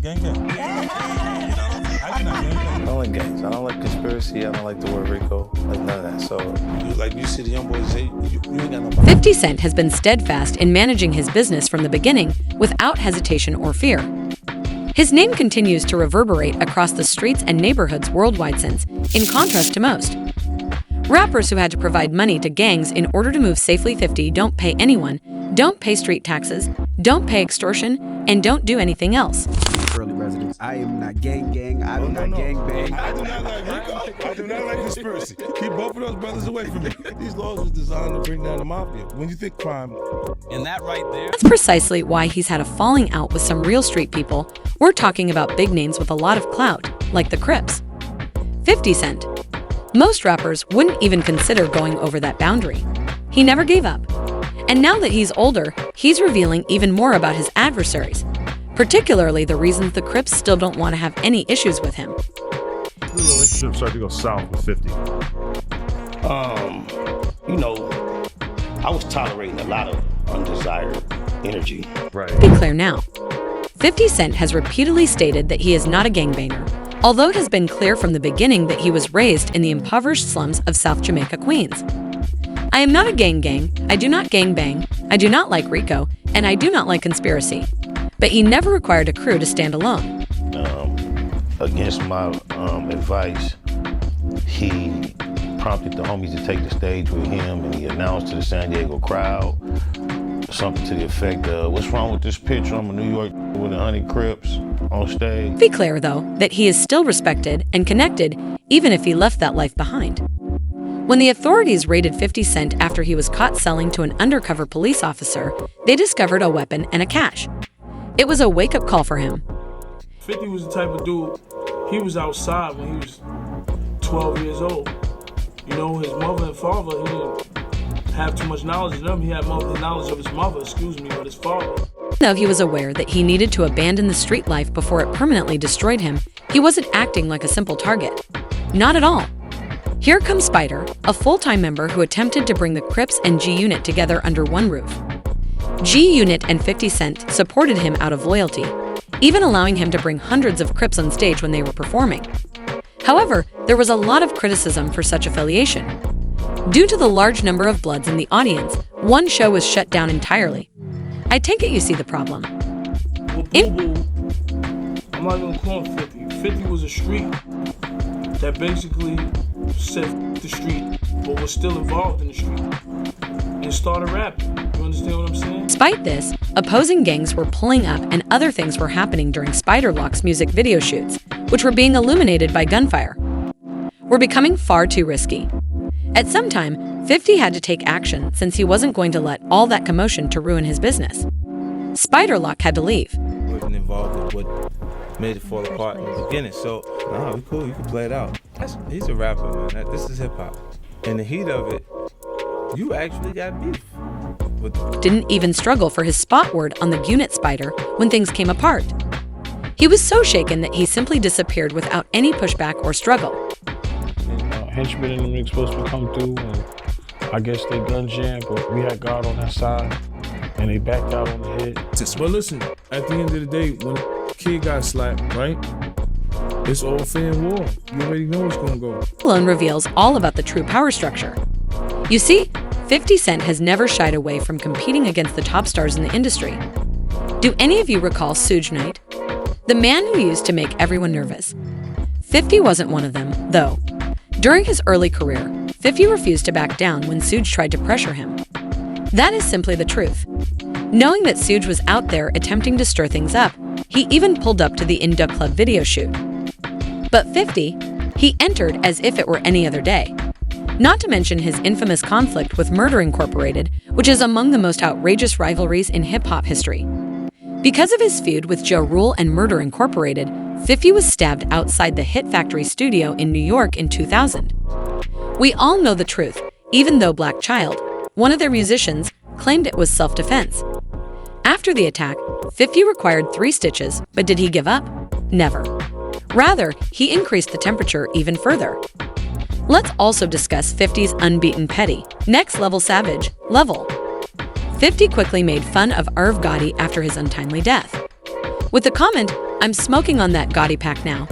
gang gang. How you not gang gang? I don't like gangs. I don't like conspiracy. I don't like the word Rico. Like none of that. So, you see the young boys say, you ain't got no. 50 Cent has been steadfast in managing his business from the beginning without hesitation or fear. His name continues to reverberate across the streets and neighborhoods worldwide since, in contrast to most. Rappers who had to provide money to gangs in order to move safely 50 don't pay anyone, don't pay street taxes, don't pay extortion, and don't do anything else. Early residents. I am not gang. I do not gang bang. I do not like Rico. I do not like conspiracy. Keep both of those brothers away from me. These laws was designed to bring down the mafia. When you think crime, and that right there. That's precisely why he's had a falling out with some real street people. We're talking about big names with a lot of clout, like the Crips. 50 Cent. Most rappers wouldn't even consider going over that boundary. He never gave up. And now that he's older, he's revealing even more about his adversaries, particularly the reasons the Crips still don't want to have any issues with him. The relationship started to go south with 50. I was tolerating a lot of undesired energy. Right. To be clear now, 50 Cent has repeatedly stated that he is not a gangbanger, although it has been clear from the beginning that he was raised in the impoverished slums of South Jamaica, Queens. I am not a gang, I do not gang bang, I do not like Rico, and I do not like conspiracy. But he never required a crew to stand alone. Against my advice, he prompted the homies to take the stage with him, and he announced to the San Diego crowd something to the effect of, "What's wrong with this picture? I'm in New York with 100 Crips on stage." Be clear, though, that he is still respected and connected, even if he left that life behind. When the authorities raided 50 Cent after he was caught selling to an undercover police officer, they discovered a weapon and a cache. It was a wake-up call for him. 50 was the type of dude, he was outside when he was 12 years old. His mother and father, he didn't have too much knowledge of them. He had more knowledge of his mother, but his father. Though he was aware that he needed to abandon the street life before it permanently destroyed him, he wasn't acting like a simple target. Not at all. Here comes Spider, a full-time member who attempted to bring the Crips and G-Unit together under one roof. G-Unit and 50 Cent supported him out of loyalty, even allowing him to bring hundreds of Crips on stage when they were performing. However, there was a lot of criticism for such affiliation. Due to the large number of Bloods in the audience, one show was shut down entirely. I take it you see the problem. Well, Boo-Boo, I'm not gonna call him 50. 50 was a street that basically said the street, but was still involved in the street, and started rapping. You understand what I'm saying? Despite this, opposing gangs were pulling up and other things were happening during Spider Lock's music video shoots, which were being illuminated by gunfire. Were becoming far too risky. At some time, 50 had to take action since he wasn't going to let all that commotion to ruin his business. Spider Lock had to leave. Wasn't involved with what made it fall apart in the beginning. So, we cool. You can play it out. He's a rapper, man. This is hip hop. In the heat of it, you actually got beef. Didn't even struggle for his spot word on the unit Spider when things came apart. He was so shaken that he simply disappeared without any pushback or struggle. Henchmen and them niggas supposed to come through, and I guess they gun jammed, but we had God on that side, and they backed out on the head. But listen, at the end of the day, when the kid got slapped, right? It's all fair and war. You already know what's gonna go. Alone reveals all about the true power structure. You see, 50 Cent has never shied away from competing against the top stars in the industry. Do any of you recall Suge Knight? The man who used to make everyone nervous. 50 wasn't one of them, though. During his early career, 50 refused to back down when Suge tried to pressure him. That is simply the truth. Knowing that Suge was out there attempting to stir things up, he even pulled up to the Induck Club video shoot. But 50, he entered as if it were any other day. Not to mention his infamous conflict with Murder Incorporated, which is among the most outrageous rivalries in hip-hop history. Because of his feud with Ja Rule and Murder Incorporated, 50 was stabbed outside the Hit Factory studio in New York in 2000. We all know the truth, even though Black Child, one of their musicians, claimed it was self-defense. After the attack, 50 required 3 stitches, but did he give up? Never. Rather, he increased the temperature even further. Let's also discuss 50's unbeaten petty, next-level savage, Level. 50 quickly made fun of Irv Gotti after his untimely death. With the comment, I'm smoking on that gaudy pack now.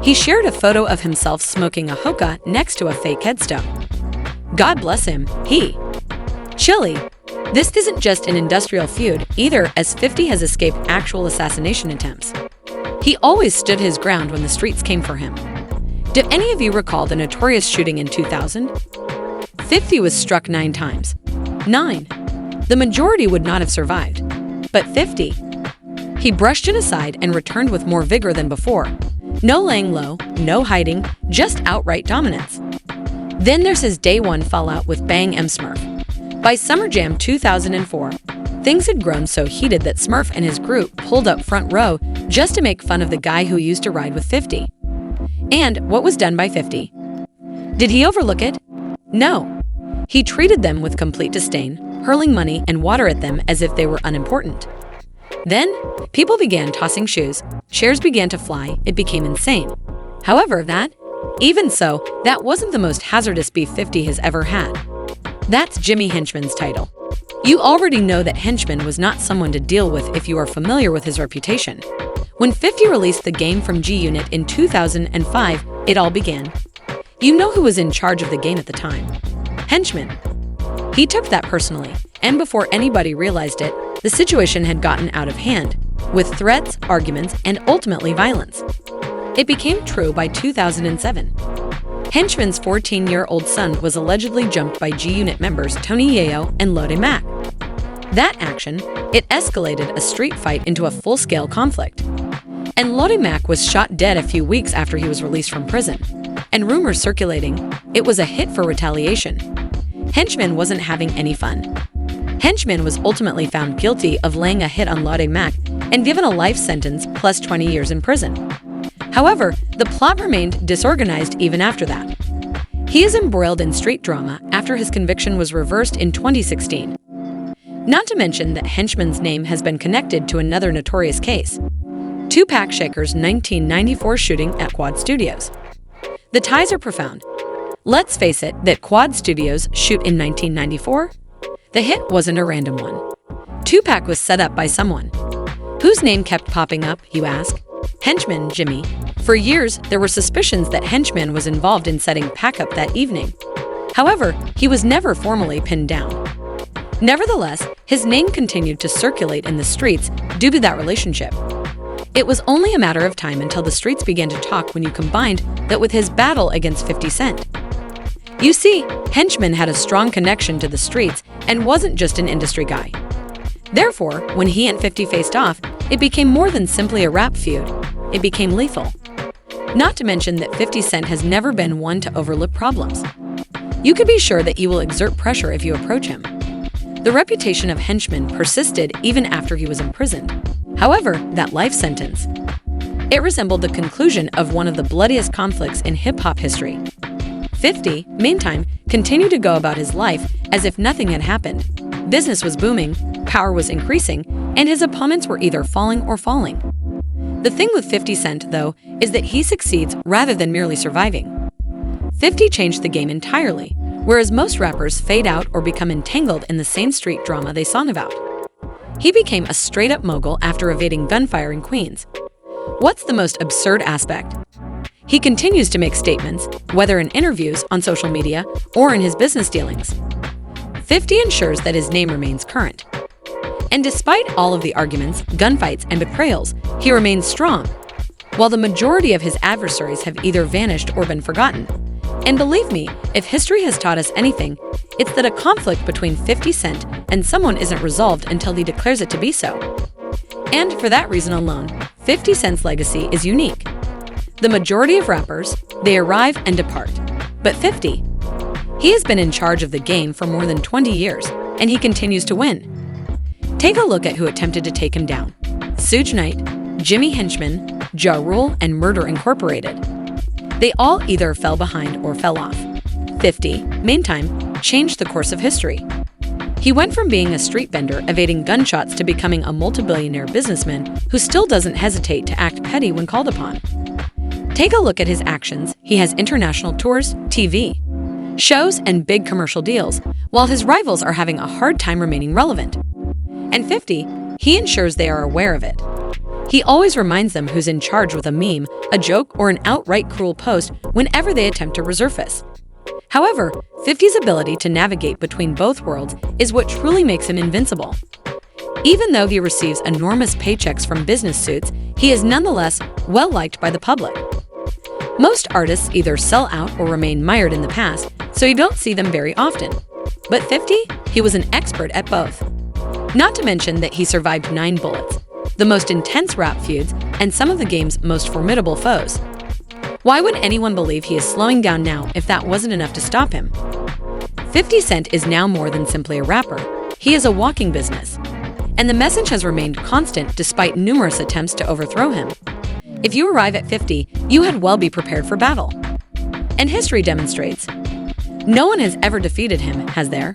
He shared a photo of himself smoking a hookah next to a fake headstone. God bless him, he. Chilly. This isn't just an industrial feud either, as 50 has escaped actual assassination attempts. He always stood his ground when the streets came for him. Do any of you recall the notorious shooting in 2000? 50 was struck 9 times. 9. The majority would not have survived. But 50. He brushed it aside and returned with more vigor than before. No laying low, no hiding, just outright dominance. Then there's his day one fallout with Bang M. Smurf. By Summer Jam 2004, things had grown so heated that Smurf and his group pulled up front row just to make fun of the guy who used to ride with 50. And what was done by 50? Did he overlook it? No. He treated them with complete disdain, hurling money and water at them as if they were unimportant. Then, people began tossing shoes, chairs began to fly, it became insane. However, even so, that wasn't the most hazardous beef 50 has ever had. That's Jimmy Henchman's title. You already know that Henchman was not someone to deal with if you are familiar with his reputation. When 50 released the game from G-Unit in 2005, it all began. You know who was in charge of the game at the time? Henchman. He took that personally, and before anybody realized it, the situation had gotten out of hand, with threats, arguments, and ultimately violence. It became true by 2007. Henchman's 14-year-old son was allegedly jumped by G-Unit members Tony Yayo and Lode Mac. That action, it escalated a street fight into a full-scale conflict. And Lode Mac was shot dead a few weeks after he was released from prison. And rumors circulating, it was a hit for retaliation. Henchman wasn't having any fun. Henchman was ultimately found guilty of laying a hit on Lode Mac and given a life sentence plus 20 years in prison. However, the plot remained disorganized even after that. He is embroiled in street drama after his conviction was reversed in 2016. Not to mention that Henchman's name has been connected to another notorious case, Tupac Shakur's 1994 shooting at Quad Studios. The ties are profound. Let's face it that Quad Studios shoot in 1994? The hit wasn't a random one. Tupac was set up by someone. Whose name kept popping up, you ask? Henchman, Jimmy. For years, there were suspicions that Henchman was involved in setting Pac up that evening. However, he was never formally pinned down. Nevertheless, his name continued to circulate in the streets due to that relationship. It was only a matter of time until the streets began to talk when you combined that with his battle against 50 Cent. You see, Henchman had a strong connection to the streets and wasn't just an industry guy. Therefore, when he and 50 faced off, it became more than simply a rap feud. It became lethal. Not to mention that 50 Cent has never been one to overlook problems. You could be sure that he will exert pressure if you approach him. The reputation of Henchman persisted even after he was imprisoned. However, that life sentence, it resembled the conclusion of one of the bloodiest conflicts in hip-hop history. 50, meantime, continued to go about his life as if nothing had happened. Business was booming, power was increasing, and his opponents were either falling or falling. The thing with 50 Cent, though, is that he succeeds rather than merely surviving. 50 changed the game entirely, whereas most rappers fade out or become entangled in the same street drama they song about. He became a straight-up mogul after evading gunfire in Queens. What's the most absurd aspect? He continues to make statements, whether in interviews, on social media, or in his business dealings. 50 ensures that his name remains current. And despite all of the arguments, gunfights, and betrayals, he remains strong, while the majority of his adversaries have either vanished or been forgotten. And believe me, if history has taught us anything, it's that a conflict between 50 Cent and someone isn't resolved until he declares it to be so. And for that reason alone, 50 Cent's legacy is unique. The majority of rappers, they arrive and depart. But 50, he has been in charge of the game for more than 20 years, and he continues to win. Take a look at who attempted to take him down. Suge Knight, Jimmy Henchman, Ja Rule, and Murder Incorporated. They all either fell behind or fell off. 50, meantime, changed the course of history. He went from being a street vendor evading gunshots to becoming a multi-billionaire businessman who still doesn't hesitate to act petty when called upon. Take a look at his actions. He has international tours, TV, shows, and big commercial deals, while his rivals are having a hard time remaining relevant. And 50, he ensures they are aware of it. He always reminds them who's in charge with a meme, a joke, or an outright cruel post whenever they attempt to resurface. However, 50's ability to navigate between both worlds is what truly makes him invincible. Even though he receives enormous paychecks from business suits, he is nonetheless well-liked by the public. Most artists either sell out or remain mired in the past, so you don't see them very often. But 50, he was an expert at both. Not to mention that he survived 9 bullets, the most intense rap feuds, and some of the game's most formidable foes. Why would anyone believe he is slowing down now if that wasn't enough to stop him? 50 Cent is now more than simply a rapper. He is a walking business. And the message has remained constant despite numerous attempts to overthrow him. If you arrive at 50, you had well be prepared for battle. And history demonstrates, no one has ever defeated him, has there?